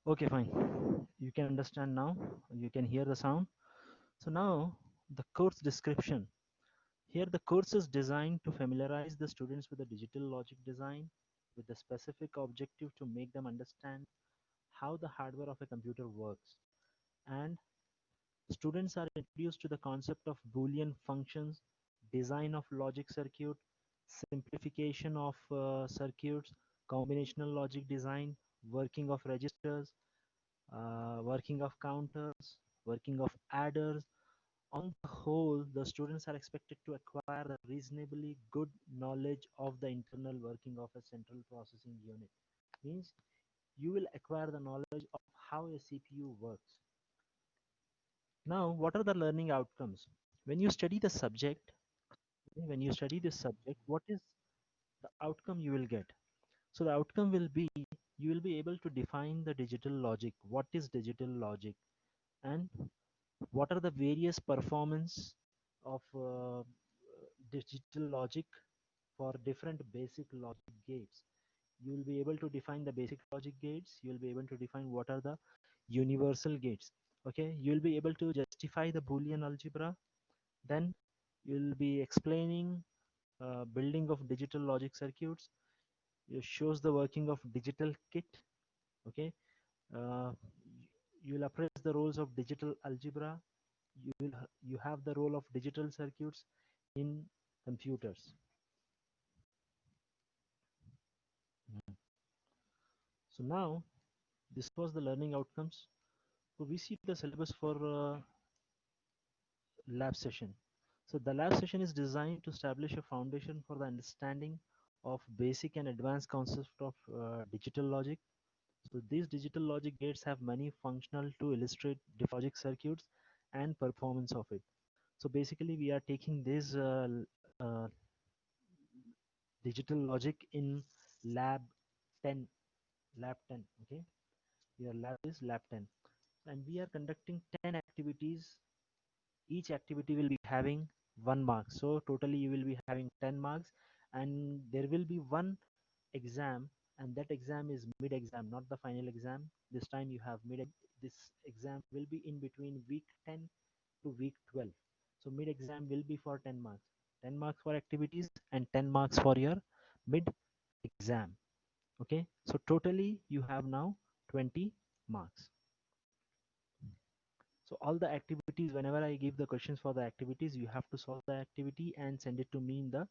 Okay, fine. You can understand now. You can hear the sound. So now the course description. Here the course is designed to familiarize the students with the digital logic design with the specific objective to make them understand how the hardware of a computer works. And students are introduced to the concept of Boolean functions, design of logic circuit, simplification of circuits, combinational logic design, working of registers, working of counters, working of adders. On the whole, the students are expected to acquire a reasonably good knowledge of the internal working of a central processing unit. Means you will acquire the knowledge of how a CPU works. Now, what are the learning outcomes? When you study the subject, when you study this subject, what is the outcome you will get? So the outcome will be you will be able to define the digital logic. What is digital logic? And what are the various performance of digital logic for different basic logic gates. You will be able to define the basic logic gates. You will be able to define what are the universal gates. Okay, you will be able to justify the Boolean algebra. Then you will be explaining building of digital logic circuits. It shows the working of digital kit. Okay, uh, you will appraise the roles of digital algebra. You have the role of digital circuits in computers. Mhm. So now this was the learning outcomes. So we see the syllabus for lab session. So the lab session is designed to establish a foundation for the understanding of basic and advanced concepts of digital logic. So these digital logic gates have many functional to illustrate different logic circuits and performance of it. So basically we are taking this uh, digital logic in lab 10, lab 10. Okay, your lab is lab 10, and we are conducting 10 activities. Each activity will be having 1 mark, so totally you will be having 10 marks, and there will be one exam, and that exam is mid exam, not the final exam. This time you have mid. This exam will be in between week 10 to week 12. So mid exam will be for 10 marks, 10 marks for activities and 10 marks for your mid exam. Okay, so totally you have now 20 marks. So all the activities, whenever I give the questions for the activities, you have to solve the activity and send it to me in the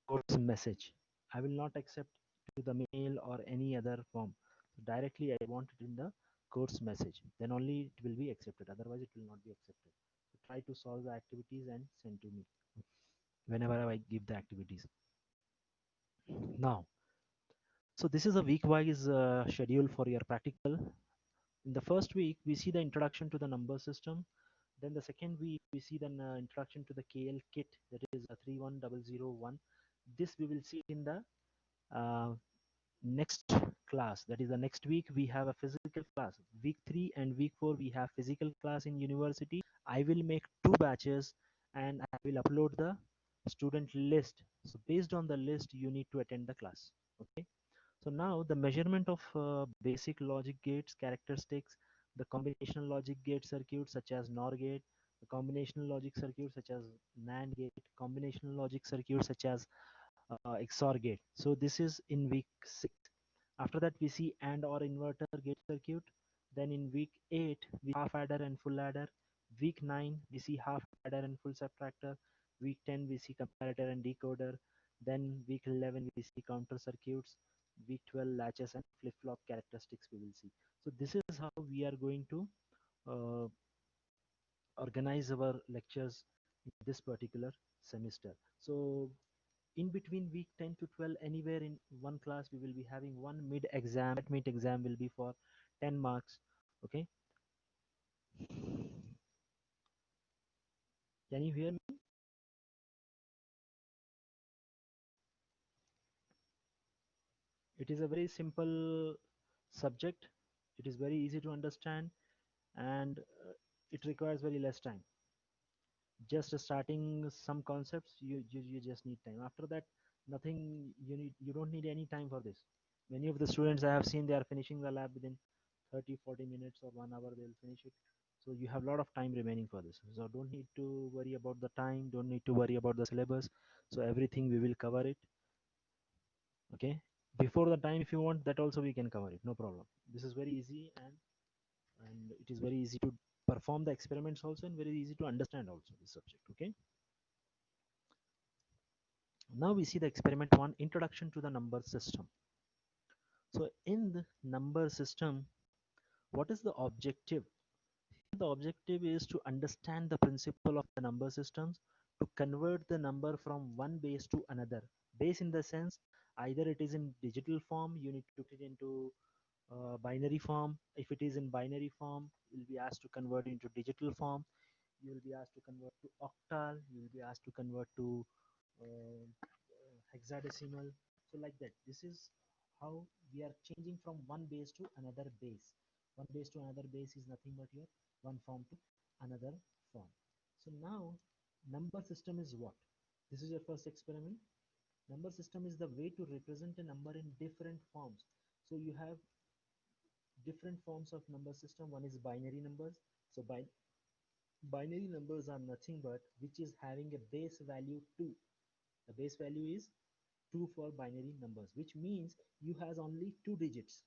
course message. I will not accept to the mail or any other form. So directly I want it in the course message. Then only it will be accepted. Otherwise it will not be accepted. So try to solve the activities and send to me whenever I give the activities. Now, so this is a week-wise schedule for your practical. In the first week, we see the introduction to the number system. Then the second week, we see the introduction to the KL kit, that is 31001. This we will see in the uh, next class. That is the next week, we have a physical class. Week 3 and week 4, we have physical class in university. I will make 2 batches and I will upload the student list. So based on the list, you need to attend the class. Okay. So now the measurement of basic logic gates characteristics, the combinational logic gate circuits such as NOR gate, the combinational logic circuits such as NAND gate, combinational logic circuits such as XOR gate. So this is in week 6. After that we see AND or inverter gate circuit. Then in week 8 we half adder and full adder. Week 9 we see half adder and full subtractor. Week 10 we see comparator and decoder. Then week 11 we see counter circuits. Week 12 latches and flip-flop characteristics we will see. So this is how we are going to uh, organize our lectures in this particular semester. So in between week 10 to 12, anywhere in one class we will be having one mid exam. That mid exam will be for 10 marks. Okay, can you hear me? It is a very simple subject. It is very easy to understand, and it requires very less time. Just starting some concepts, you just need time. After that, nothing. You don't need any time for this. Many of the students I have seen, they are finishing the lab within 30-40 minutes or 1 hour they'll finish it. So you have a lot of time remaining for this, so don't need to worry about the time, don't need to worry about the syllabus. So everything we will cover it. Okay, before the time if you want that also we can cover it, no problem. This is very easy, and it is very easy to perform the experiments also, and very easy to understand also this subject. Okay, now we see the experiment one, introduction to the number system. So in the number system, what is the objective? The objective is to understand the principle of the number systems, to convert the number from one base to another. Base in the sense, either it is in digital form, you need to put it into binary form. If it is in binary form, you'll be asked to convert into digital form. You will be asked to convert to octal. You will be asked to convert to hexadecimal. So like that, this is how we are changing from one base to another base. One base to another base is nothing but your one form to another form. So now number system is what? This is your first experiment. Number system is the way to represent a number in different forms. So you have different forms of number system. One is binary numbers. So binary numbers are nothing but which is having a base value 2. The base value is 2 for binary numbers, which means you has only two digits.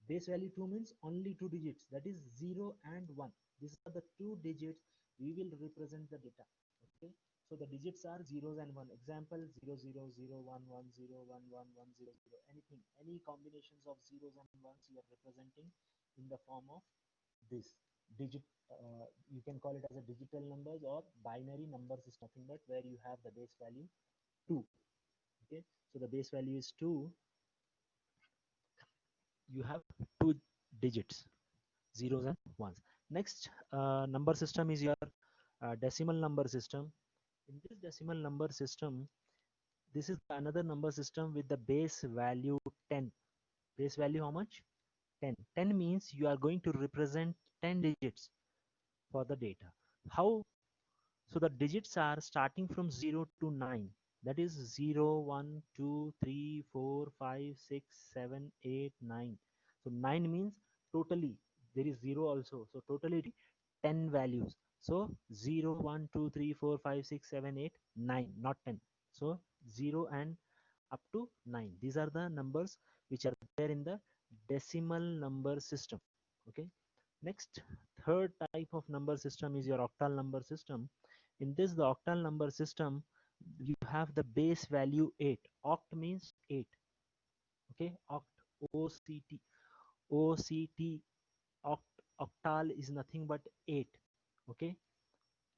Base value 2 means only two digits, that is 0 and 1. These are the two digits we will represent the data. Okay, so the digits are zeros and 1. Example, 0 0 0 1 1 0 1 1 1 0 0, anything, any combinations of zeros and ones you are representing in the form of this digit. You can call it as a digital numbers or binary numbers is nothing but where you have the base value 2. Okay, so the base value is 2. You have two digits, zeros and ones. Next number system is your decimal number system. In this decimal number system, this is another number system with the base value 10. Base value how much? 10. 10 means you are going to represent 10 digits for the data. How? So the digits are starting from 0 to 9. That is 0, 1, 2, 3, 4, 5, 6, 7, 8, 9. So 9 means totally there is 0 also. So totally 10 values. So 0, 1, 2, 3, 4, 5, 6, 7, 8, 9, not 10. So 0 and up to 9. These are the numbers which are there in the decimal number system. Okay. Next, third type of number system is your octal number system. In this, the octal number system, you have the base value 8. Oct means 8. Okay, oct, O-C-T. O-C-T, oct, octal is nothing but 8. Okay,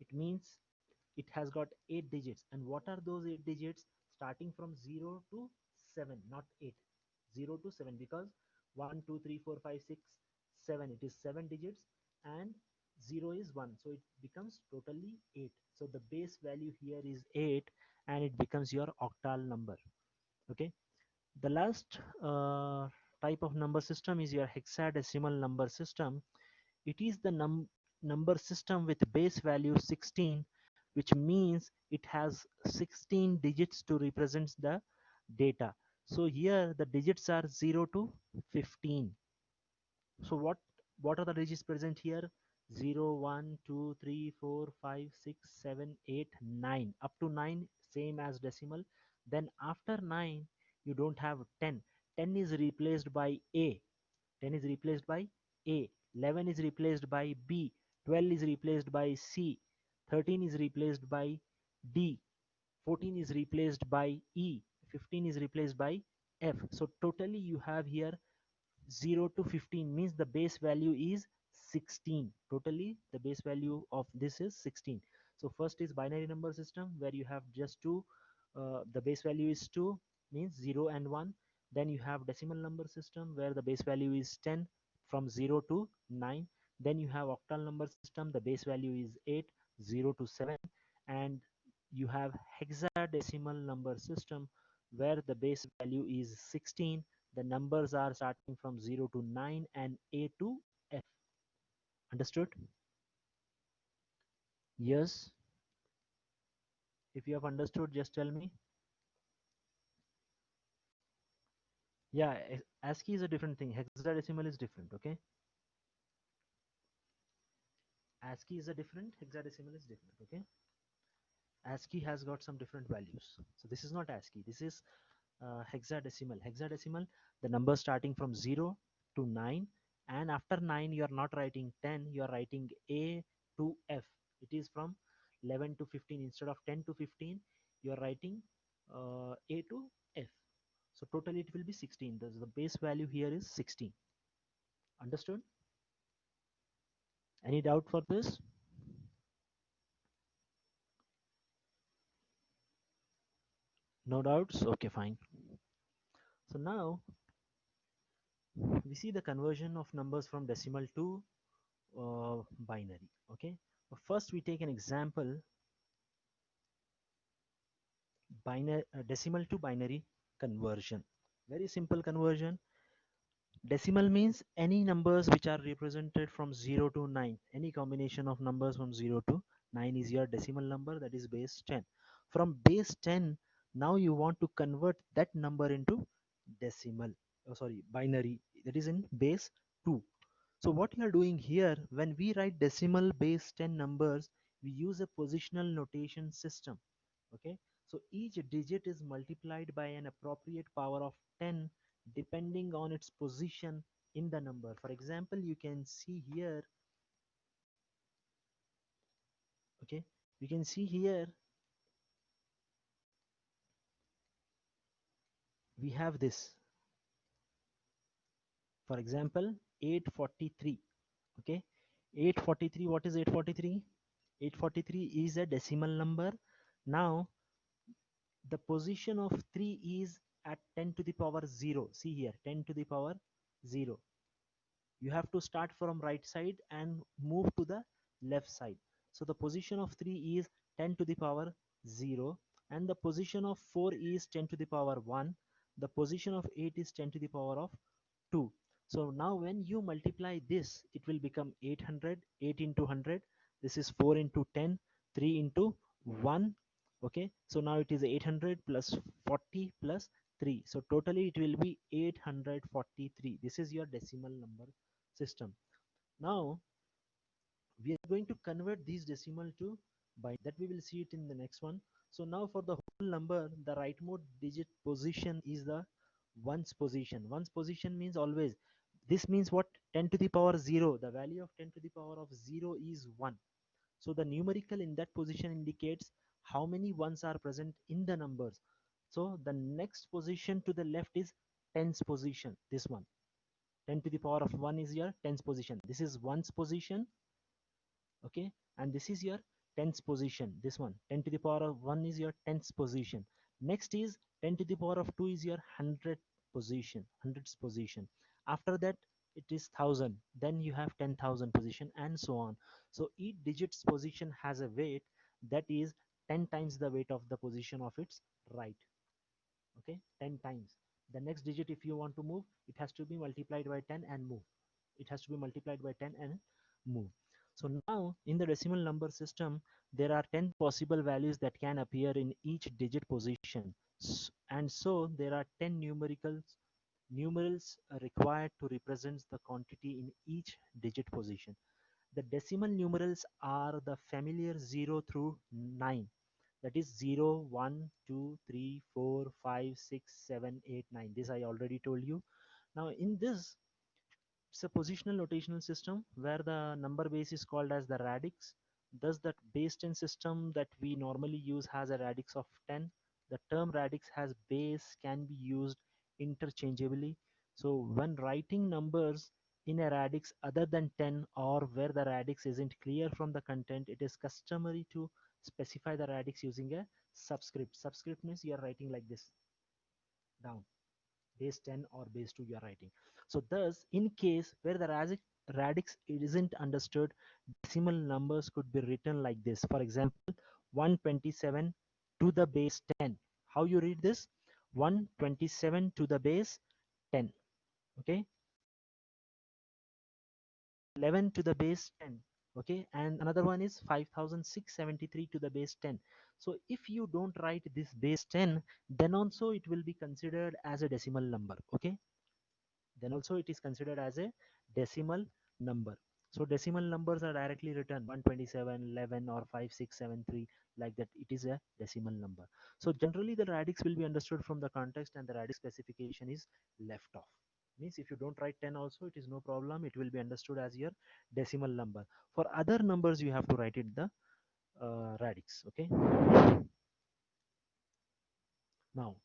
it means it has got 8 digits. And what are those 8 digits? Starting from 0 to 7, not 8. 0 to 7, because 1, 2, 3, 4, 5, 6, 7, it is 7 digits, and 0 is 1, so it becomes totally 8. So the base value here is 8, and it becomes your octal number. Okay, the last type of number system is your hexadecimal number system. It is the number system with base value 16, which means it has 16 digits to represent the data. So here the digits are 0 to 15. So what are the digits present here? 0, 1, 2, 3, 4, 5, 6, 7, 8, 9. Up to 9, same as decimal. Then after 9, you don't have 10. 10 is replaced by A. 10 is replaced by A. 11 is replaced by B. 12 is replaced by C. 13 is replaced by D. 14 is replaced by E. 15 is replaced by F. So totally you have here 0 to 15, means the base value is 16. Totally the base value of this is 16. So first is binary number system where you have just two, the base value is 2, means 0 and 1. Then you have decimal number system where the base value is 10 from 0 to 9. Then you have octal number system, the base value is 8, 0 to 7. And you have hexadecimal number system where the base value is 16. The numbers are starting from 0 to 9 and A to F. Understood? Yes. If you have understood, just tell me. Yeah, ASCII is a different thing. Hexadecimal is different. Okay. ASCII is a different, hexadecimal is different. Okay, ASCII has got some different values. So this is not ASCII. This is hexadecimal. Hexadecimal, the number starting from 0 to 9, and after 9 you are not writing 10, you are writing A to F. It is from 11 to 15. Instead of 10 to 15, you are writing A to F. So totally it will be 16. The base value here is 16. Understood? Any doubt for this? No doubts? Okay, fine. So now we see the conversion of numbers from decimal to binary. Okay, first we take an example, binary decimal to binary conversion. Very simple conversion. Decimal means any numbers which are represented from 0 to 9. Any combination of numbers from 0 to 9 is your decimal number, that is base 10. From base 10, now you want to convert that number into decimal, oh, sorry, binary, that is in base 2. So what you are doing here, when we write decimal base 10 numbers, we use a positional notation system. Okay, so each digit is multiplied by an appropriate power of 10 depending on its position in the number. For example, you can see here, okay, you can see here we have this, for example, 843. Okay, 843, what is 843? 843 is a decimal number. Now the position of 3 is at 10 to the power 0. See here, 10 to the power 0. You have to start from right side and move to the left side. So the position of 3 is 10 to the power 0, and the position of 4 is 10 to the power 1. The position of 8 is 10 to the power of 2. So now when you multiply this, it will become 800. 8 into 100, this is 4 into 10, 3 into 1. Okay, so now it is 800 plus 40 plus 3, so totally it will be 843. This is your decimal number system. Now we are going to convert these decimal to binary, that we will see it in the next one. So now for the whole number, the rightmost digit position is the ones position. Ones position means always, this means what, 10 to the power 0, the value of 10 to the power of 0 is 1. So the numerical in that position indicates how many ones are present in the numbers. So the next position to the left is tens position, this one. 10 to the power of 1 is your tens position. This is ones position. Okay, and this is your tens position, this one. 10 to the power of 1 is your tens position. Next is 10 to the power of 2 is your hundred position, hundreds position. After that it is thousand, then you have 10,000 position, and so on. So each digit's position has a weight that is 10 times the weight of the position of its right. Okay, 10 times. The next digit, if you want to move, it has to be multiplied by 10 and move. It has to be multiplied by 10 and move. So now in the decimal number system, there are 10 possible values that can appear in each digit position. And so there are 10 numerals required to represent the quantity in each digit position. The decimal numerals are the familiar 0 through 9, that is 0, 1, 2, 3, 4, 5, 6, 7, 8, 9. This I already told you. Now in this, it's a positional notational system where the number base is called as the radix. Thus the base 10 system that we normally use has a radix of 10. The term radix has base can be used interchangeably. So when writing numbers in a radix other than 10, or where the radix isn't clear from the content, it is customary to specify the radix using a subscript. Subscript means you are writing like this down, base 10 or base 2 you are writing. So thus in case where the radix isn't understood, decimal numbers could be written like this. For example, 127 to the base 10. How you read this? 127 to the base 10. Okay, 11 to the base 10. Okay, and another one is 5673 to the base 10. So if you don't write this base 10, then also it will be considered as a decimal number. Okay, then also it is considered as a decimal number. So decimal numbers are directly written 127, 11, or 5673, like that. It is a decimal number. So generally the radix will be understood from the context, and the radix specification is left off. Means if you don't write 10 also, it is no problem. It will be understood as your decimal number. For other numbers, you have to write it the radix. Okay. Now,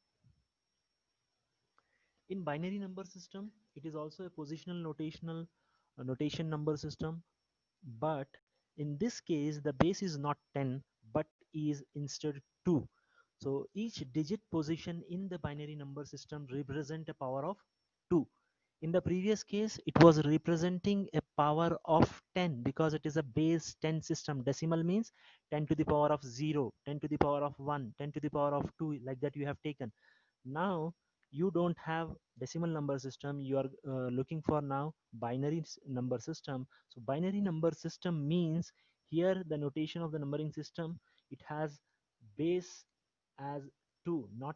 in binary number system, it is also a positional notational notation number system, but in this case the base is not 10 but is instead 2. So each digit position in the binary number system represent a power of 2. In the previous case it was representing a power of 10 because it is a base 10 system. Decimal means 10 to the power of 0, 10 to the power of 1, 10 to the power of 2, like that you have taken. Now you don't have decimal number system, you are looking for now binary number system. So binary number system means here the notation of the numbering system, it has base as 2, not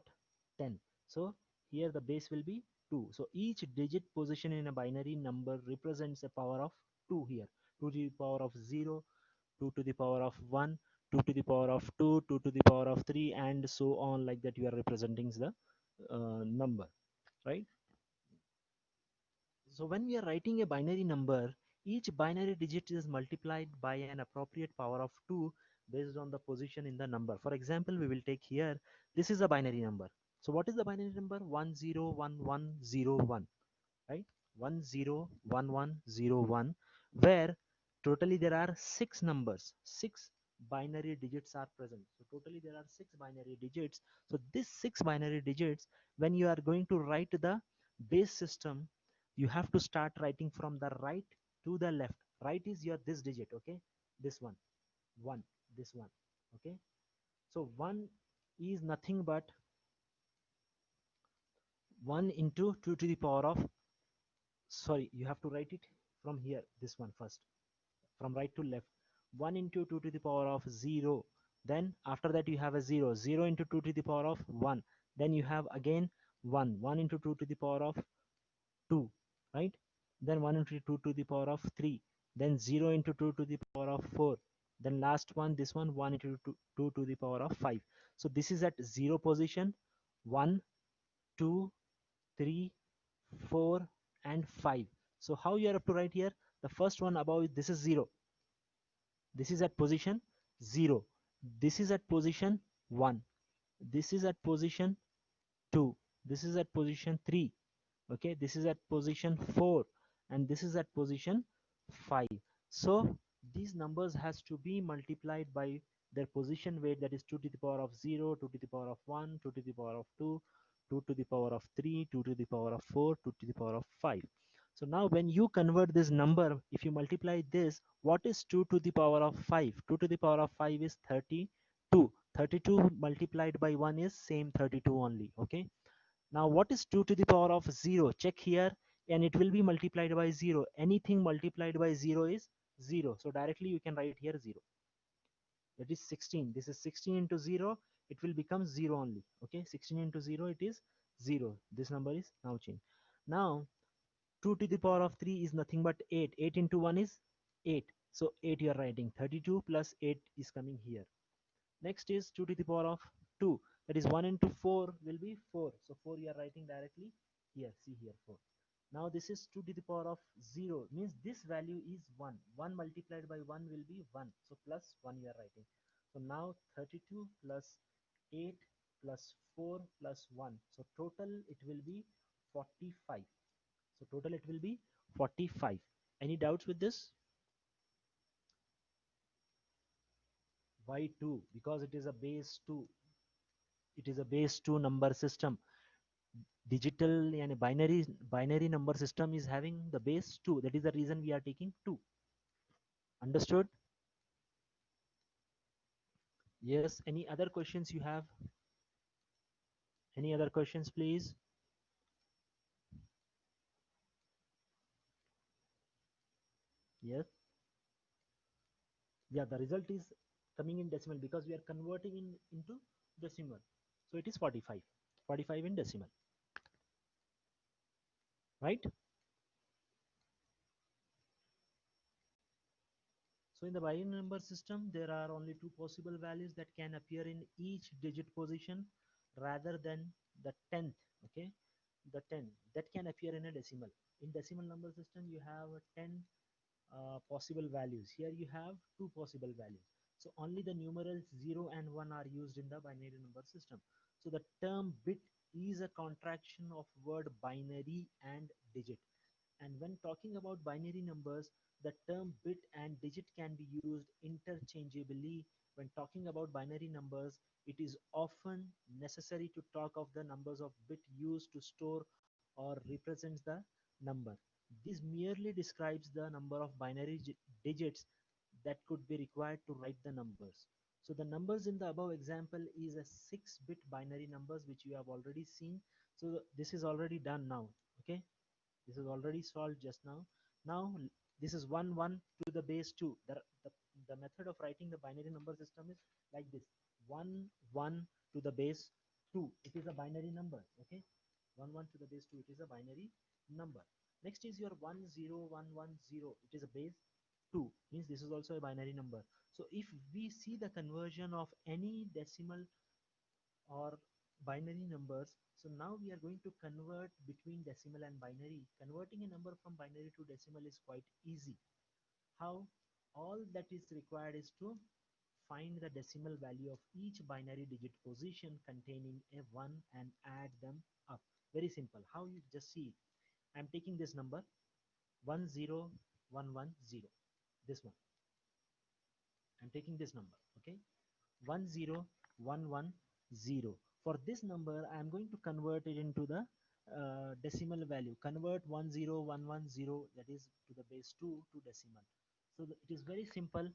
10. So here the base will be 2. So each digit position in a binary number represents a power of 2 here. 2 to the power of 0, 2 to the power of 1, 2 to the power of 2, 2 to the power of 3, and so on, like that you are representing the number, right? So when we are writing a binary number, each binary digit is multiplied by an appropriate power of 2 based on the position in the number. For example, we will take here, this is a binary number. So what is the binary number? 101101, right? 101101, where totally there are 6 numbers, 6 binary digits are present. So totally there are 6 binary digits. So this 6 binary digits, when you are going to write the base system, you have to start writing from the right to the left. Right is your this digit, okay? This one, this one, okay? So 1 is nothing but 1 into 2 to the power of, sorry, you have to write it from here, this one first, from right to left. 1 into 2 to the power of 0, then after that you have a 0, 0 into 2 to the power of 1, then you have again 1, 1 into 2 to the power of 2, right? Then 1 into 2 to the power of 3, then 0 into 2 to the power of 4, then last one, this one, 1 into 2 to the power of 5. So this is at 0 position, 1, 2, 3, 4, and 5. So how you have to write here? The first one above, this is 0. This is at position 0. This is at position 1. This is at position 2. This is at position 3. Okay, this is at position 4, and this is at position 5. So these numbers has to be multiplied by their position weight, that is 2 to the power of 0, 2 to the power of 1, 2 to the power of 2, 2 to the power of 3, 2 to the power of 4, 2 to the power of 5. So now when you convert this number, if you multiply this, what is 2 to the power of 5? 2 to the power of 5 is 32. 32 multiplied by 1 is same 32 only. Okay, now what is 2 to the power of 0? Check here, and it will be multiplied by 0. Anything multiplied by 0 is 0. So directly you can write here 0. That is 16. This is 16 into 0. It will become 0 only. Okay, 16 into 0, it is 0. This number is now changed. Now 2 to the power of 3 is nothing but 8. 8 into 1 is 8. So 8 you are writing. 32 plus 8 is coming here. Next is 2 to the power of 2. That is 1 into 4 will be 4. So 4 you are writing directly here. See here 4. Now this is 2 to the power of 0. Means this value is 1. 1 multiplied by 1 will be 1. So plus 1 you are writing. So now 32 plus 8 plus 4 plus 1. So total it will be 45. So total it will be 45. Any doubts with this? Why 2? Because it is a base 2. It is a base 2 number system. Digital and binary number system is having the base 2. That is the reason we are taking 2. Understood? Yes. Any other questions you have? Any other questions, please? Yes. Yeah, the result is coming in decimal because we are converting into decimal. So it is 45. 45 in decimal, right? So in the binary number system, there are only two possible values that can appear in each digit position rather than the 10th, okay? The 10 that can appear in a decimal. In decimal number system, you have 10 possible values. Here you have two possible values. So only the numerals 0 and 1 are used in the binary number system. So the term bit is a contraction of word binary and digit. And when talking about binary numbers, the term bit and digit can be used interchangeably. When talking about binary numbers, it is often necessary to talk of the numbers of bit used to store or represents the number. This merely describes the number of binary digits that could be required to write the numbers. So the numbers in the above example is a 6-bit binary numbers which you have already seen. So this is already done now. Okay, this is already solved just now. Now this is 1 1 to the base 2. The method of writing the binary number system is like this: 1 1 to the base 2. It is a binary number. Okay, 1 1 to the base 2. It is a binary number. Next is your 1 0 1 1 0. It is a base 2. Means this is also a binary number. So if we see the conversion of any decimal or binary numbers, so now we are going to convert between decimal and binary. Converting a number from binary to decimal is quite easy. How? All that is required is to find the decimal value of each binary digit position containing a 1 and add them up. Very simple. How? You just see it. I'm taking this number 10110, this one. I'm taking this number, okay, 10110. For this number, I am going to convert it into the decimal value. Convert 10110, that is to the base 2, to decimal. So it is very simple.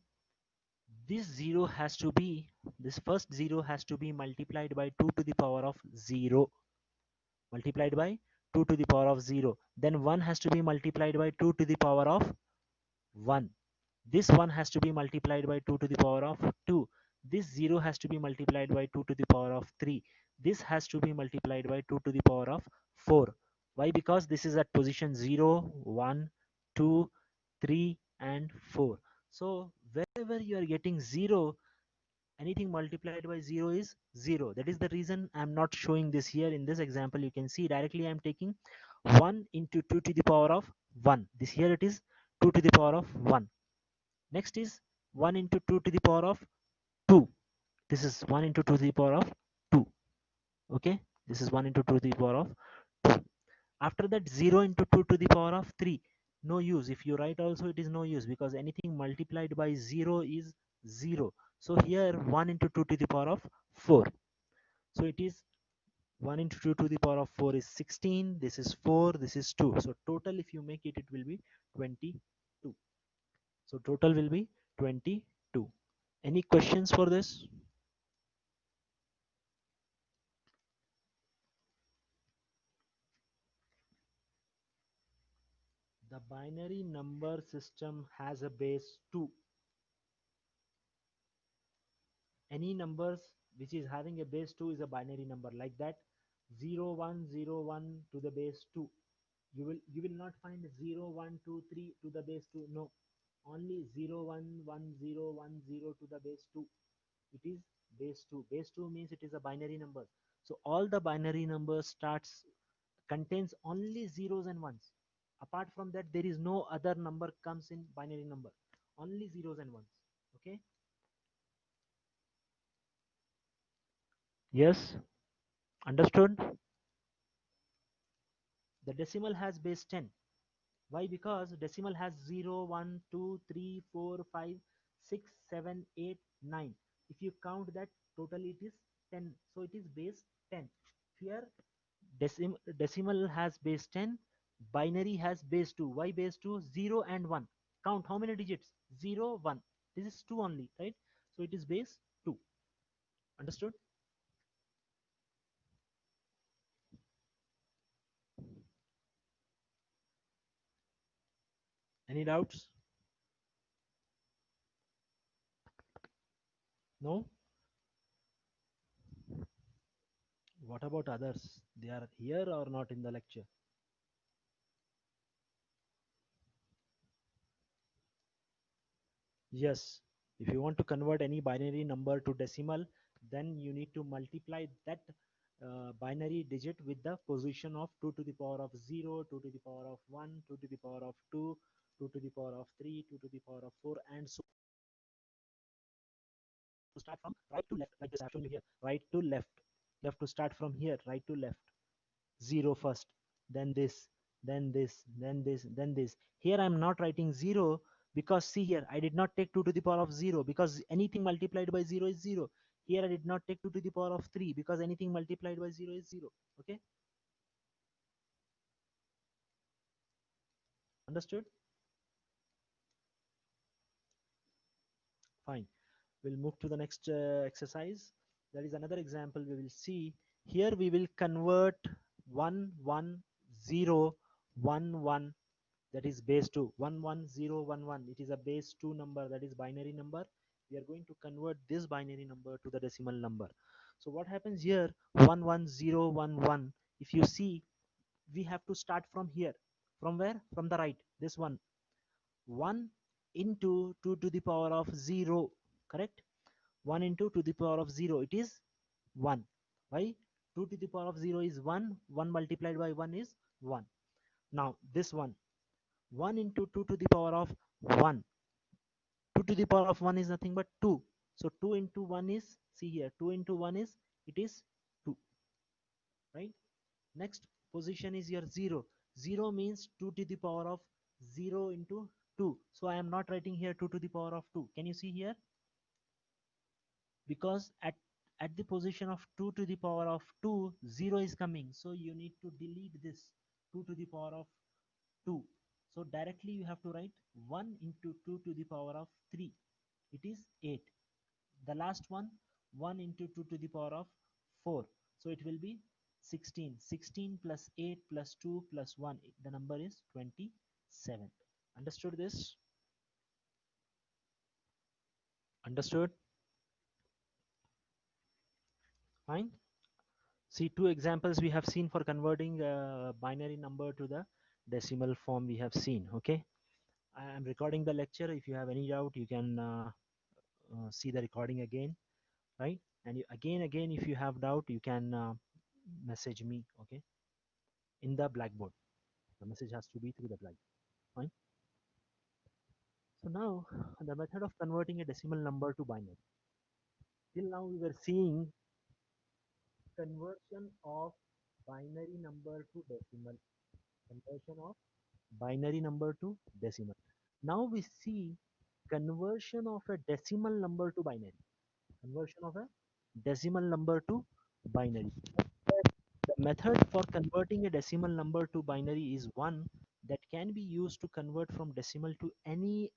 This zero has to be, this first zero has to be multiplied by 2 to the power of 0, multiplied by 2 to the power of 0. Then 1 has to be multiplied by 2 to the power of 1. This one has to be multiplied by 2 to the power of 2. This 0 has to be multiplied by 2 to the power of 3. This has to be multiplied by 2 to the power of 4. Why? Because this is at position 0, 1, 2, 3 and 4. So wherever you are getting 0, anything multiplied by 0 is 0. That is the reason I am not showing this here. In this example, you can see directly I am taking 1 into 2 to the power of 1. This here it is 2 to the power of 1. Next is 1 into 2 to the power of 2. This is 1 into 2 to the power of 2. Okay, this is 1 into 2 to the power of 2. After that, 0 into 2 to the power of 3. No use. If you write also, it is no use, because anything multiplied by 0 is 0. So here 1 into 2 to the power of 4. So it is 1 into 2 to the power of 4 is 16. This is 4. This is 2. So total, if you make it, it will be 22. So total will be 22. Any questions for this? The binary number system has a base 2. Any numbers which is having a base 2 is a binary number, like that 0101 to the base 2. You will not find 0123 to the base 2. No, only 011010 to the base 2. It is base 2. Base 2 means it is a binary number. So all the binary numbers contains only zeros and ones. Apart from that, there is no other number comes in binary number, only zeros and ones. Okay, yes, understood. The decimal has base 10. Why? Because decimal has 0 1 2 3 4 5 6 7 8 9. If you count that, total it is 10, so it is base 10. Here decimal has base 10, binary has base 2. Why base 2? 0 and 1. Count how many digits? 0 1. This is 2 only, right? So it is base 2. Understood? Any doubts? No? What about others? They are here or not in the lecture? Yes, if you want to convert any binary number to decimal, then you need to multiply that binary digit with the position of 2 to the power of 0, 2 to the power of 1, 2 to the power of 2, 2 to the power of 3, 2 to the power of 4, and so to start from right to left, like this. I have shown you here, right to left. You have to start from here, right to left. 0 first, then this, then this, then this, then this. Here I am not writing 0 because see here, I did not take 2 to the power of 0 because anything multiplied by 0 is 0. Here I did not take 2 to the power of 3 because anything multiplied by 0 is 0. Okay, understood? Fine. We'll move to the next exercise. There is another example we will see. Here we will convert 1 1 0 1 1, that is base 2. 1 1 0 1 1, it is a base 2 number, that is binary number. We are going to convert this binary number to the decimal number. So what happens here, 1 1 0 1 1, if you see, we have to start from here. From where? From the right, this one. 1 into 2 to the power of 0, correct? 1 into 2 to the power of 0, it is 1. Why? 2 to the power of 0 is 1, 1 multiplied by 1 is 1. Now this one, 1 into 2 to the power of 1, 2 to the power of 1 is nothing but 2. So 2 into 1 is, see here, 2 into 1 is, it is 2, right? Next position is your 0. 0 means 2 to the power of 0 into 2. So I am not writing here 2 to the power of 2. Can you see here? Because at the position of 2 to the power of 2, 0 is coming. So you need to delete this 2 to the power of 2. So directly you have to write 1 into 2 to the power of 3. It is 8. The last one, 1 into 2 to the power of 4. So it will be 16. 16 plus 8 plus 2 plus 1. The number is 27. Understood this? Understood? Fine. See, two examples we have seen for converting a binary number to the decimal form we have seen. Okay. I am recording the lecture. If you have any doubt, you can see the recording again, right? And again, if you have doubt, you can message me, okay, in the blackboard. The message has to be through the blackboard. Fine. So now the method of converting a decimal number to binary. Till now we were seeing conversion of binary number to decimal. Conversion of binary number to decimal. Now we see conversion of a decimal number to binary. Conversion of a decimal number to binary. The method for converting a decimal number to binary is one that can be used to convert from decimal to any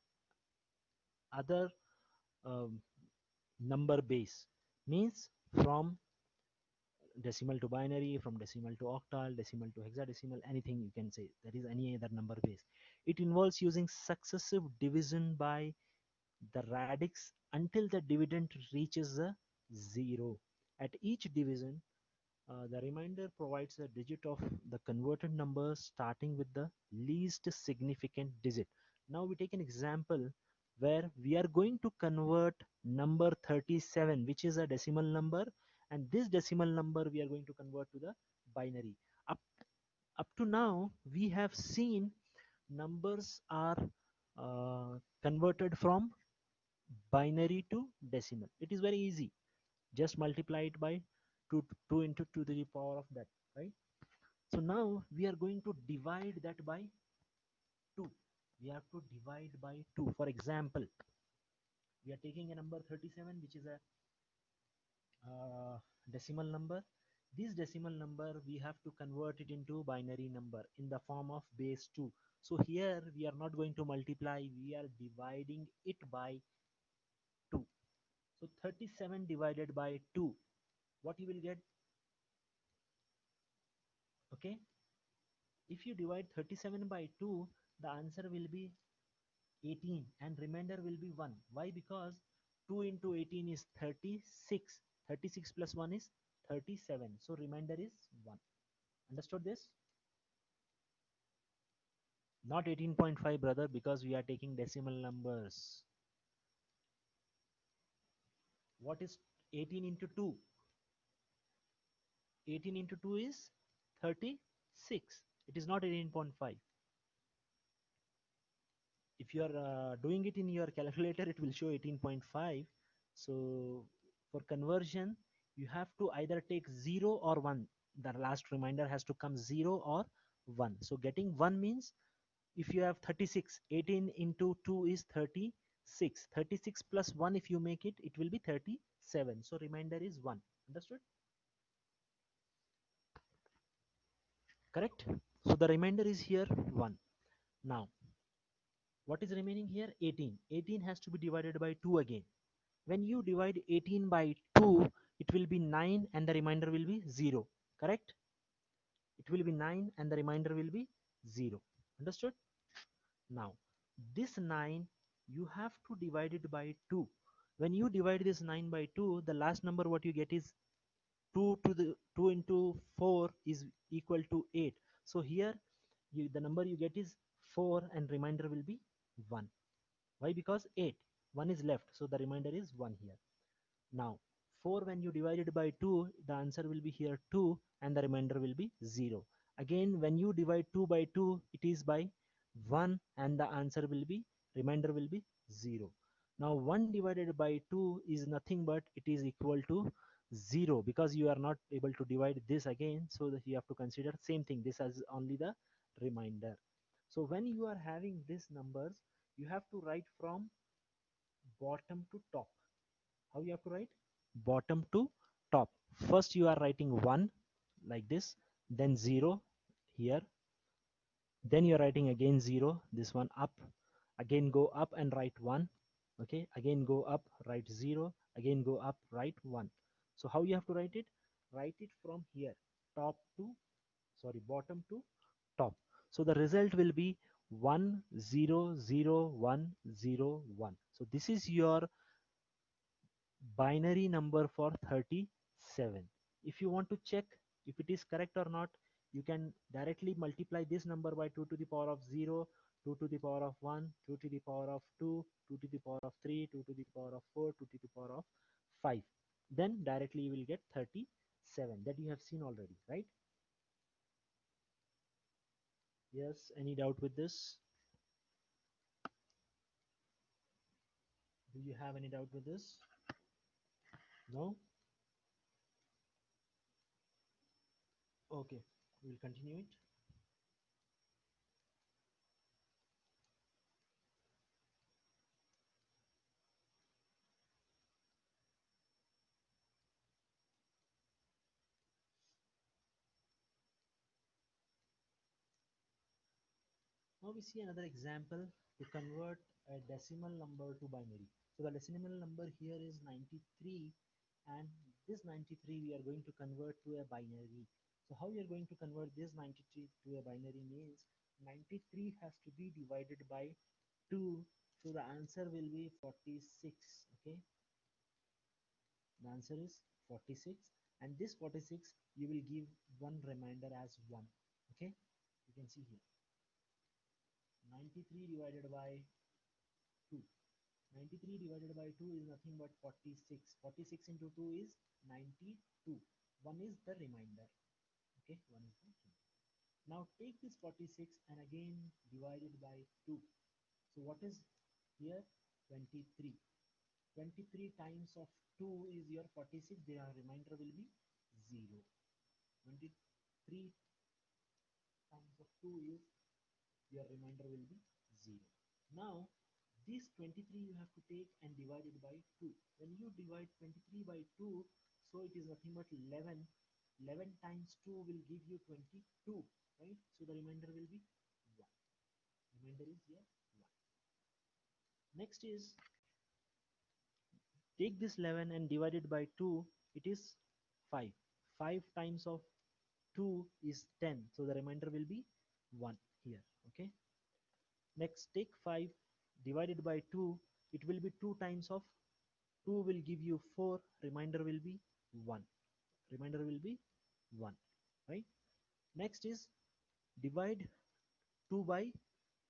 other um, number base. Means from decimal to binary, from decimal to octal, decimal to hexadecimal, anything you can say. That is any other number base. It involves using successive division by the radix until the dividend reaches the 0. At each division, the remainder provides a digit of the converted number starting with the least significant digit. Now we take an example where we are going to convert number 37, which is a decimal number, and this decimal number we are going to convert to the binary. Up, up to now, we have seen numbers are converted from binary to decimal. It is very easy. Just multiply it by 2, 2 into 2 to the power of that, right? So now we are going to divide that by 2. We have to divide by 2. For example, we are taking a number 37, which is a decimal number. This decimal number, we have to convert it into binary number in the form of base 2. So here we are not going to multiply, we are dividing it by 2. So 37 divided by 2, what you will get? Okay, if you divide 37 by 2, the answer will be 18 and remainder will be 1. Why? Because 2 into 18 is 36. 36 plus 1 is 37. So remainder is 1. Understood this? Not 18.5, brother, because we are taking decimal numbers. What is 18 into 2? 18 into 2 is 36. It is not 18.5. If you are doing it in your calculator, it will show 18.5. So for conversion, you have to either take 0 or 1. The last remainder has to come 0 or 1. So getting 1 means, if you have 36, 18 into 2 is 36. 36 plus 1, if you make it, it will be 37. So remainder is 1. Understood? Correct? So the remainder is here 1. Now, what is remaining here? 18. 18 has to be divided by 2 again. When you divide 18 by 2, it will be 9 and the remainder will be 0. Correct? It will be 9 and the remainder will be 0. Understood? Now, this 9, you have to divide it by 2. When you divide this 9 by 2, the last number what you get is 2 to the 2 into 4 is equal to 8. So here the number you get is 4 and remainder will be 1. Why? Because 8. 1 is left, so the remainder is 1 here. Now, 4 when you divide it by 2, the answer will be here 2 and the remainder will be 0. Again, when you divide 2 by 2, it is by 1 and the answer will be, remainder will be 0. Now, 1 divided by 2 is nothing but it is equal to 0, because you are not able to divide this again, so that you have to consider same thing, this as only the remainder. So when you are having these numbers, you have to write from bottom to top. How you have to write? Bottom to top. First you are writing 1 like this, then 0 here, then you are writing again 0, this one up, again go up and write 1, okay, again go up, write 0, again go up, write 1. So how you have to write it? Write it from here, top to, sorry, bottom to top. So the result will be 1 0 0 1 0 1. So this is your binary number for 37. If you want to check if it is correct or not, you can directly multiply this number by 2 to the power of 0, 2 to the power of 1, 2 to the power of 2, 2 to the power of 3, 2 to the power of 4, 2 to the power of 5. Then directly you will get 37. That you have seen already, right? Yes, any doubt with this? Do you have any doubt with this? No? Okay, we'll continue it. Now we see another example to convert a decimal number to binary. So the decimal number here is 93, and this 93 we are going to convert to a binary. So how we are going to convert this 93 to a binary means 93 has to be divided by 2. So the answer will be 46. Okay, the answer is 46, and this 46 you will give one remainder as 1. Okay, you can see here 93 divided by 2. 93 divided by 2 is nothing but 46. 46 into 2 is 92. 1 is the remainder. Okay, 1 is the remainder. Now take this 46 and again divide it by 2. So what is here? 23. 23 times of 2 is your 46. Their remainder will be 0. 23 times of 2 is, your remainder will be 0. Now, this 23 you have to take and divide it by 2. When you divide 23 by 2, so it is nothing but 11. 11 times 2 will give you 22, right? So the remainder will be 1. Remainder is here 1. Next is, take this 11 and divide it by 2. It is 5. 5 times of 2 is 10. So the remainder will be 1 here, okay? Next, take 5 divided by 2. It will be 2 times of 2 will give you 4. Remainder will be 1. Remainder will be 1. Right? Next is divide 2 by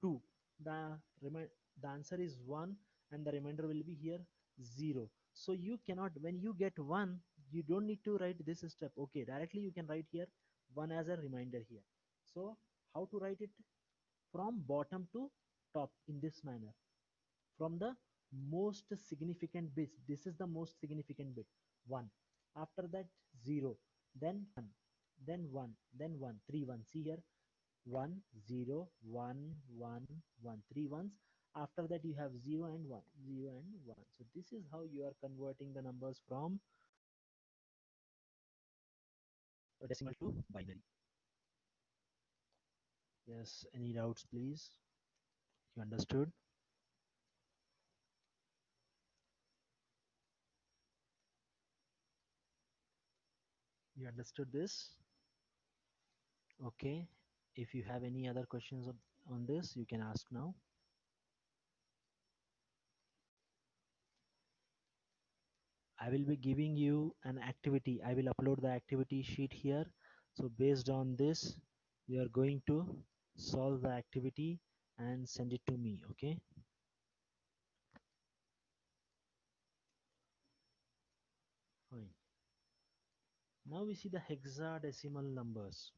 2. The, the answer is 1 and the remainder will be here 0. So you cannot, when you get 1, you don't need to write this step. Okay, directly you can write here 1 as a reminder here. So how to write it? From bottom to top in this manner. From the most significant bit, this is the most significant bit, 1. After that 0, then 1, then 1, then 1, 3 1. See here, 1 0 1 1 1, 3 ones. After that you have 0 and 1, 0 and 1. So this is how you are converting the numbers from a decimal to binary. Yes, any doubts please? You understood? You understood this? Okay. If you have any other questions on this, you can ask now. I will be giving you an activity. I will upload the activity sheet here. So based on this, you are going to solve the activity and send it to me. Okay. Fine. Now we see the hexadecimal numbers.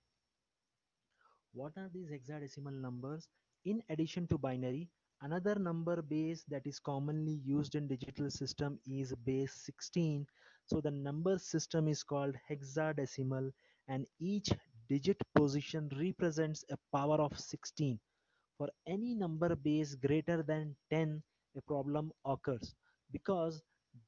What are these hexadecimal numbers? In addition to binary, another number base that is commonly used in digital system is base 16. So the number system is called hexadecimal, and each digit position represents a power of 16. For any number base greater than 10, a problem occurs because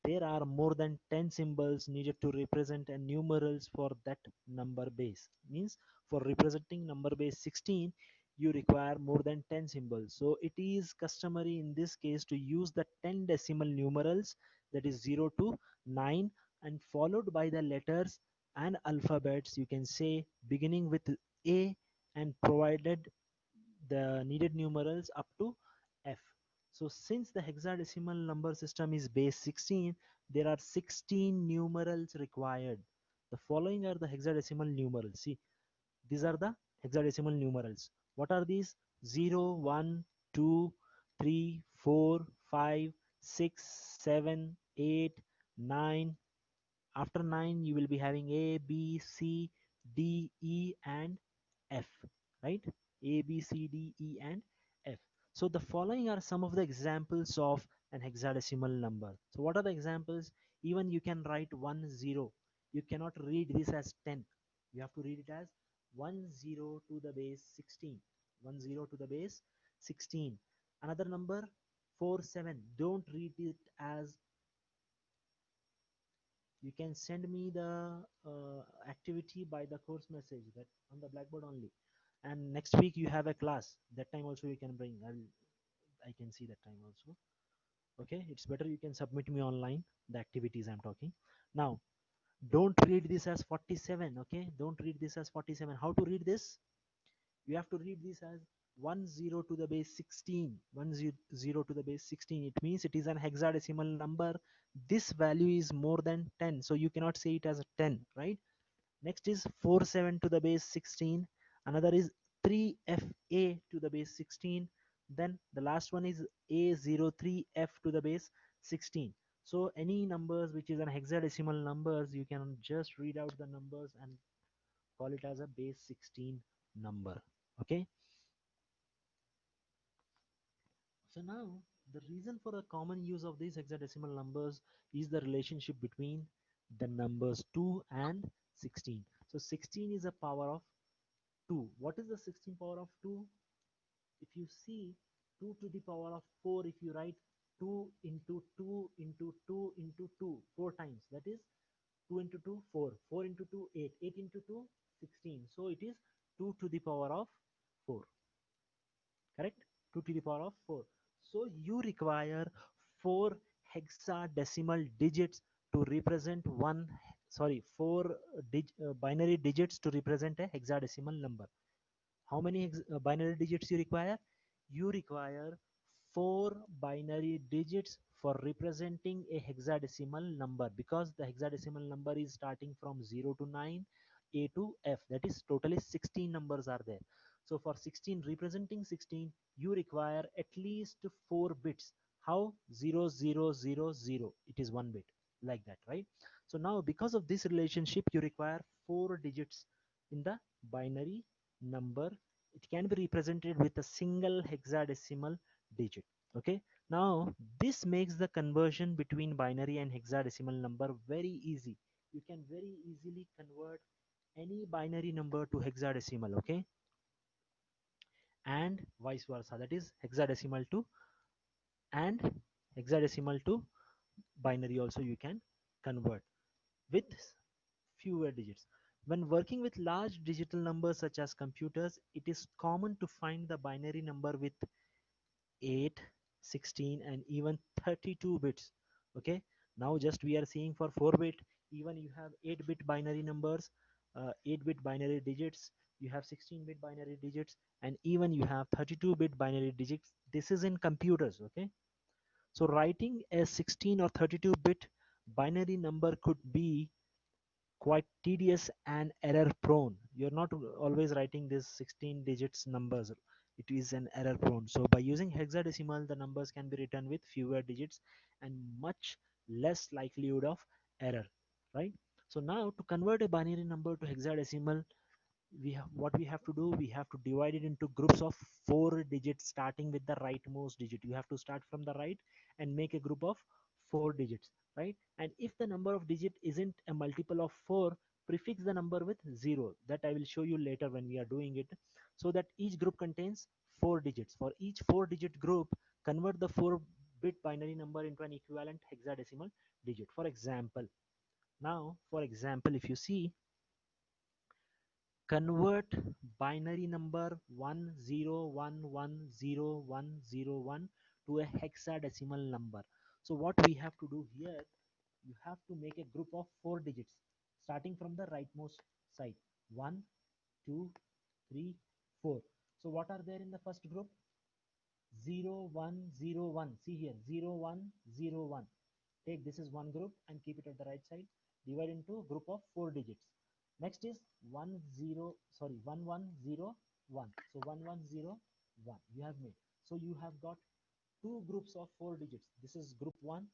there are more than 10 symbols needed to represent a numerals for that number base. Means for representing number base 16, you require more than 10 symbols. So it is customary in this case to use the 10 decimal numerals, that is 0 to 9, and followed by the letters and alphabets, you can say, beginning with A and provided the needed numerals up to F. So since the hexadecimal number system is base 16, there are 16 numerals required. The following are the hexadecimal numerals. See, these are the hexadecimal numerals. What are these? 0, 1, 2, 3, 4, 5, 6, 7, 8, 9. After 9, you will be having A, B, C, D, E, and F, right? A, B, C, D, E, and F. So the following are some of the examples of an hexadecimal number. So what are the examples? Even you can write 1 0. You cannot read this as 10. You have to read it as 1 0 to the base 16. 1 0 to the base 16. Another number 4 7. Don't read it as, you can send me the activity by the course message, that on the blackboard only, and next week you have a class, that time also you can bring. I can see that time also. Okay, it's better you can submit me online the activities I'm talking now. Don't read this as 47. Okay, don't read this as 47. How to read this? You have to read this as 1 0 to the base 16. 1 0 to the base 16, it means it is an hexadecimal number. This value is more than 10, so you cannot say it as a 10, right? Next is 4 7 to the base 16. Another is 3FA to the base 16. Then the last one is A03F to the base 16. So any numbers which is an hexadecimal numbers, you can just read out the numbers and call it as a base 16 number. Okay. So now the reason for the common use of these hexadecimal numbers is the relationship between the numbers 2 and 16. So 16 is a power of 2. What is the 16 power of 2? If you see 2 to the power of 4, if you write 2 into 2 into 2 into 2 4 times, that is 2 into 2 4, 4 into 2 8, 8 into 2 16. So it is 2 to the power of 4. Correct? 2 to the power of 4. So you require 4 hexadecimal digits to represent one, sorry, 4 binary digits to represent a hexadecimal number. How many binary digits you require? You require 4 binary digits for representing a hexadecimal number, because the hexadecimal number is starting from 0 to 9, A to F. That is totally 16 numbers are there. So for 16, representing 16, you require at least 4 bits. How? 0000, it is 1 bit, like that, right? So now because of this relationship you require 4 digits in the binary number. It can be represented with a single hexadecimal digit. Okay, now this makes the conversion between binary and hexadecimal number very easy. You can very easily convert any binary number to hexadecimal. Okay, and vice versa, that is hexadecimal to and hexadecimal to binary also you can convert with fewer digits. When working with large digital numbers such as computers, it is common to find the binary number with 8, 16, and even 32 bits. Okay, now just we are seeing for 4-bit, even you have 8-bit binary numbers, 8-bit binary digits, you have 16-bit binary digits, and even you have 32-bit binary digits. This is in computers. Okay, so writing a 16 or 32-bit binary number could be quite tedious and error prone. You're not always writing these 16 digits numbers. It is an error prone. So by using hexadecimal, the numbers can be written with fewer digits and much less likelihood of error, right? So now to convert a binary number to hexadecimal, we have to do, we have to divide it into groups of 4 digits starting with the rightmost digit. You have to start from the right and make a group of 4 digits, right? And if the number of digit isn't a multiple of 4, prefix the number with 0. That I will show you later when we are doing it. So that each group contains 4 digits. For each 4-digit group, convert the 4-bit binary number into an equivalent hexadecimal digit. For example, now for example, if you see, convert binary number 10110101 to a hexadecimal number. So what we have to do here, you have to make a group of 4 digits starting from the rightmost side. 1, 2, 3, 4. So what are there in the first group? 0101. See here, 0101. Take this is one group and keep it at the right side. Divide into group of 4 digits. Next is 1101. So 1101 you have made. So you have got two groups of 4 digits. This is group 1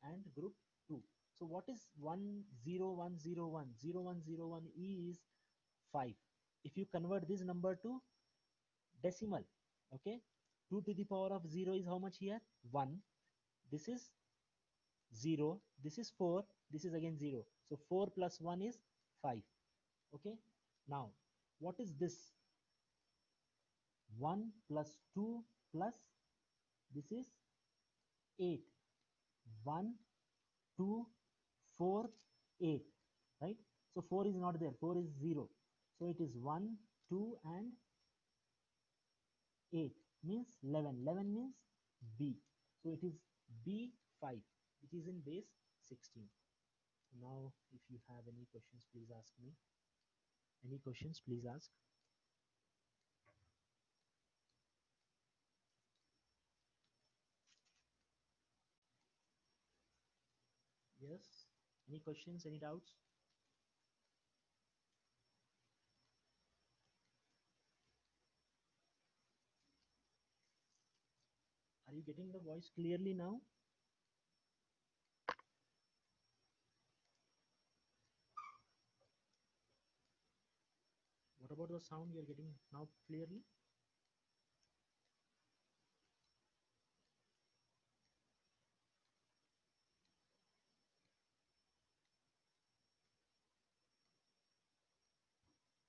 and group 2. So what is 10101? 0101 is 5. If you convert this number to decimal, okay, 2 to the power of 0 is how much here? 1. This is 0, this is 4, this is again 0. So 4 plus 1 is 5. Okay, now what is this? 1 plus 2 plus this is 8. 1, 2, 4, 8, right? So 4 is not there, 4 is 0. So it is 1, 2 and 8 means 11. 11 means B. So it is B5, which is in base 16. Now if you have any questions, please ask me. Any questions, please ask. Yes, any questions, any doubts? Are you getting the voice clearly now? What about the sound? You're getting now clearly?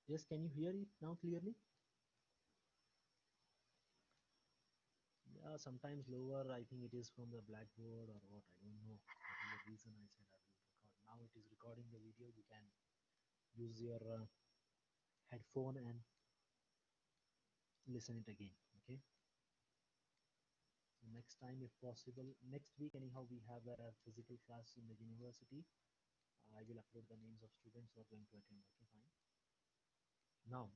Yes, can you hear it now clearly? Yeah, sometimes lower. I think it is from the blackboard or what. I don't know. That is the reason I said I will record. Now it is recording the video. You can use your headphone and listen it again. Okay. So next time, if possible, next week anyhow, we have a physical class in the university. I will upload the names of students who are going to attend. Okay, fine. Now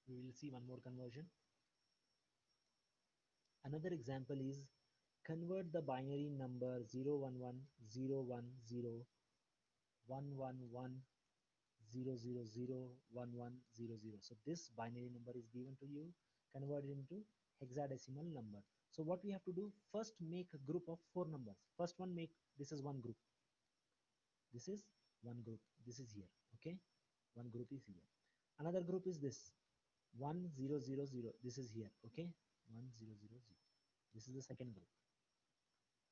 we will see one more conversion. Another example is convert the binary number 011011100001100. So this binary number is given to you, convert it into hexadecimal number. So what we have to do, first make a group of four numbers. First one, make, this is one group, this is one group, this is here, okay, one group is here. Another group is this 1000, this is here, okay, 1000, this is the second group,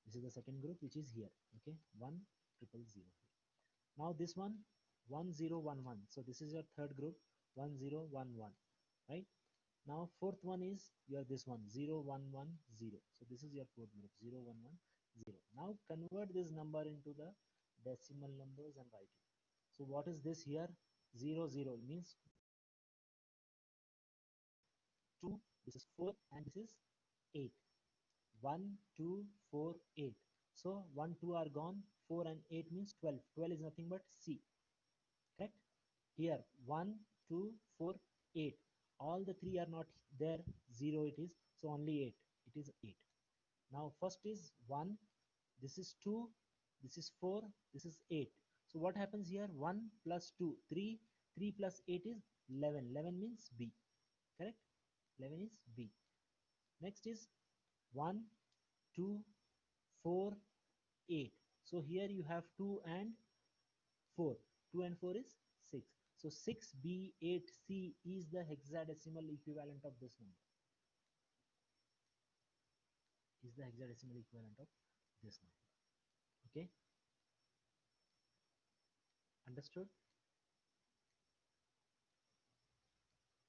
this is the second group which is here, okay, 1000. Now this one 1011, so this is your third group, 1011, right? Now fourth one is your this one 0110, so this is your fourth group 0110. Now convert this number into the decimal numbers and write it. So what is this here? 00 means 2, this is 4, and this is 8. 1 2 4 8. So 1 2 are gone, 4 and 8 means 12. 12 is nothing but C, correct? Here 1 2 4 8, all the three are not there, 0 it is, so only 8, it is 8. Now first is 1, this is 2, this is 4, this is 8. So what happens here? 1 plus 2 3, 3 plus 8 is 11. 11 means B, correct? 11 is B. Next is 1 2 4 8. So here you have 2 and 4. 2 and 4 is 6. So 6B8C is the hexadecimal equivalent of this number. Is the hexadecimal equivalent of this number. Okay? Understood?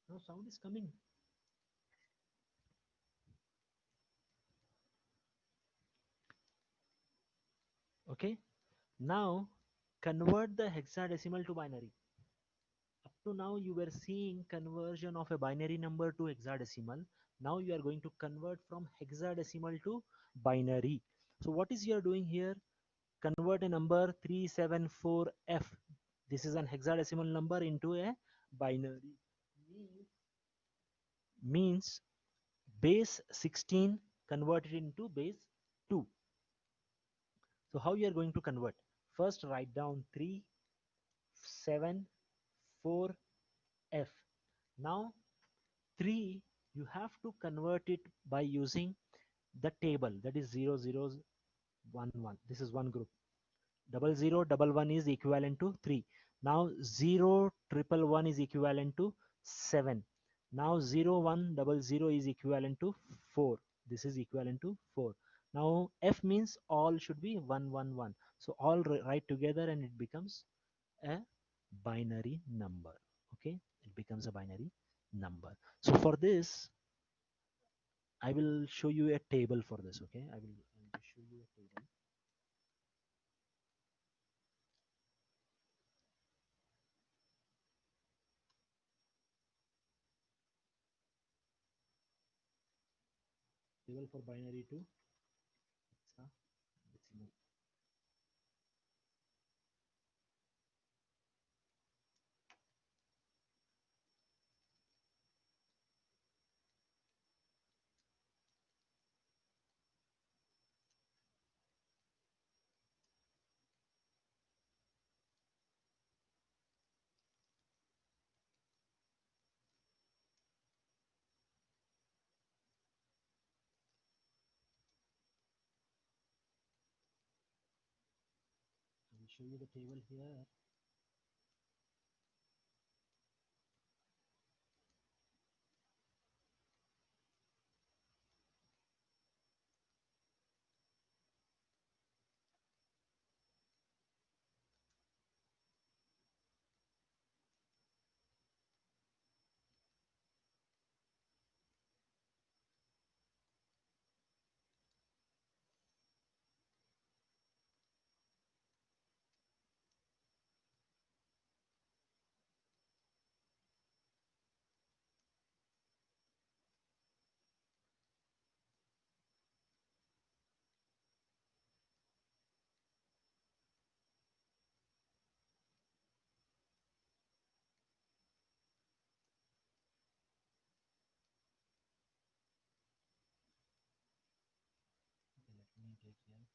Now sound is coming. Okay? Now convert the hexadecimal to binary. Up to now you were seeing conversion of a binary number to hexadecimal. Now you are going to convert from hexadecimal to binary. So what is you are doing here? Convert a number 374F. This is an hexadecimal number into a binary. Means base 16 converted into base 2. So how you are going to convert? First write down 374F. Now 3 you have to convert it by using the table, that is 0011. This is one group. 0011 is equivalent to 3. Now 0111 is equivalent to 7. Now 0100 is equivalent to 4. This is equivalent to 4. Now F means all should be 111. So all write together and it becomes a binary number. Okay, it becomes a binary number. So for this I will show you a table for this. Okay, I'll show you a table. Table for binary to hexadecimal. I will show you the table here. Okay, let me take here.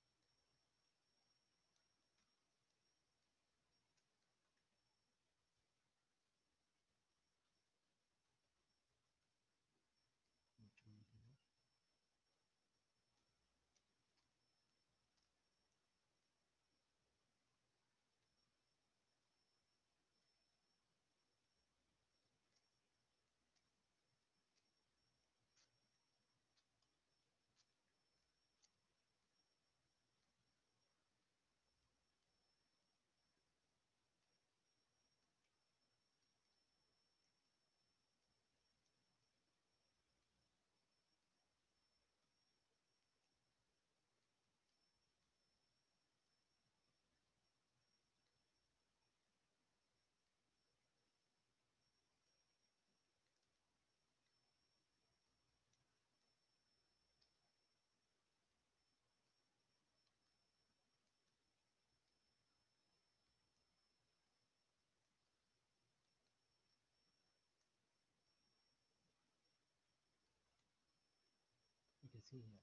see here.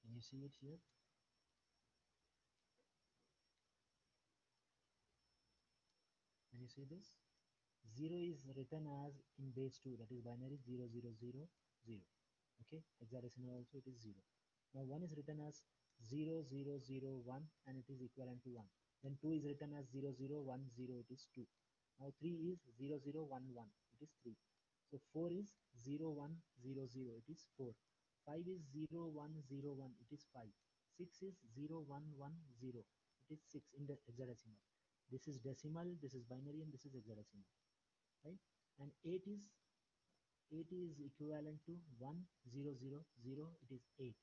Can you see it here? Can you see this? 0 is written as in base 2, that is binary 0, 0, 0, 0. Okay, hexadecimal also it is 0. Now 1 is written as 0, 0, 0, 1 and it is equivalent to 1. Then 2 is written as 0, 0, 1, 0, it is 2. Now 3 is 0, 0, 1, 1, it is 3. So 4 is 0, 1, 0, 0, it is 4. 5 is 0, 1, 0, 1, it is 5. 6 is 0, 1, 1, 0, it is 6 in the hexadecimal. This is decimal, this is binary, and this is hexadecimal, right? And 8 is equivalent to 1, 0, 0, 0, it is 8.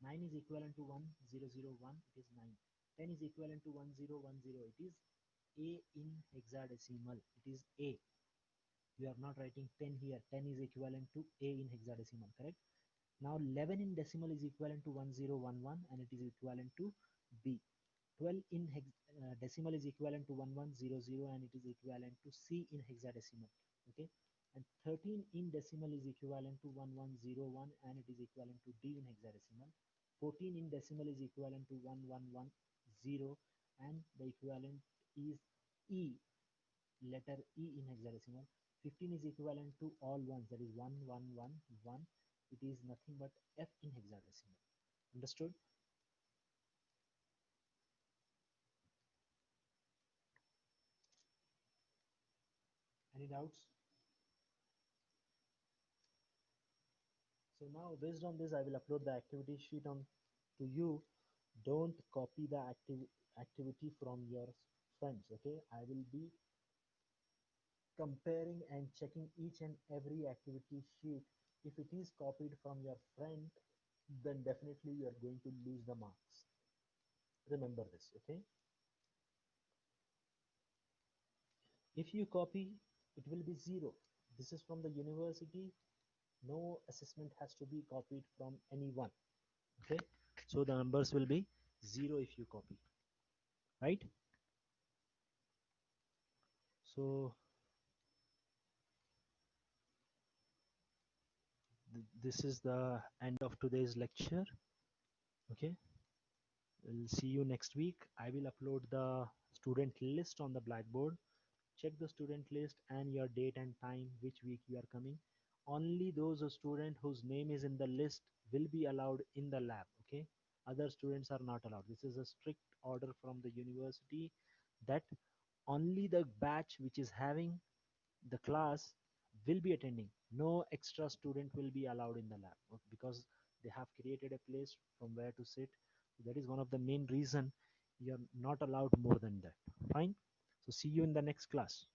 9 is equivalent to 1, 0, 0, 1, it is 9. 10 is equivalent to 1, 0, 1, 0, it is A in hexadecimal, it is A. You are not writing 10 here. 10 is equivalent to A in hexadecimal, correct? Now 11 in decimal is equivalent to 1011 and it is equivalent to B. 12 in decimal is equivalent to 1100 and it is equivalent to C in hexadecimal. Okay, and 13 in decimal is equivalent to 1101 and it is equivalent to D in hexadecimal. 14 in decimal is equivalent to 1110 and the equivalent is E, letter E in hexadecimal. 15 is equivalent to all ones, that is 1111. It is nothing but F in hexadecimal. Understood? Any doubts? So now based on this, I will upload the activity sheet on to you. Don't copy the activity from your friends. Okay, I will be comparing and checking each and every activity sheet. If it is copied from your friend, then definitely you are going to lose the marks. Remember this. Okay, if you copy, it will be 0. This is from the university. No assessment has to be copied from anyone. Okay, so the numbers will be 0 if you copy, right? So this is the end of today's lecture. Okay, we'll see you next week. I will upload the student list on the Blackboard. Check the student list and your date and time, which week you are coming. Only those students whose name is in the list will be allowed in the lab. Okay, other students are not allowed. This is a strict order from the university that only the batch which is having the class will be attending. No extra student will be allowed in the lab because they have created a place from where to sit. That is one of the main reason you are not allowed more than that. Fine. So see you in the next class.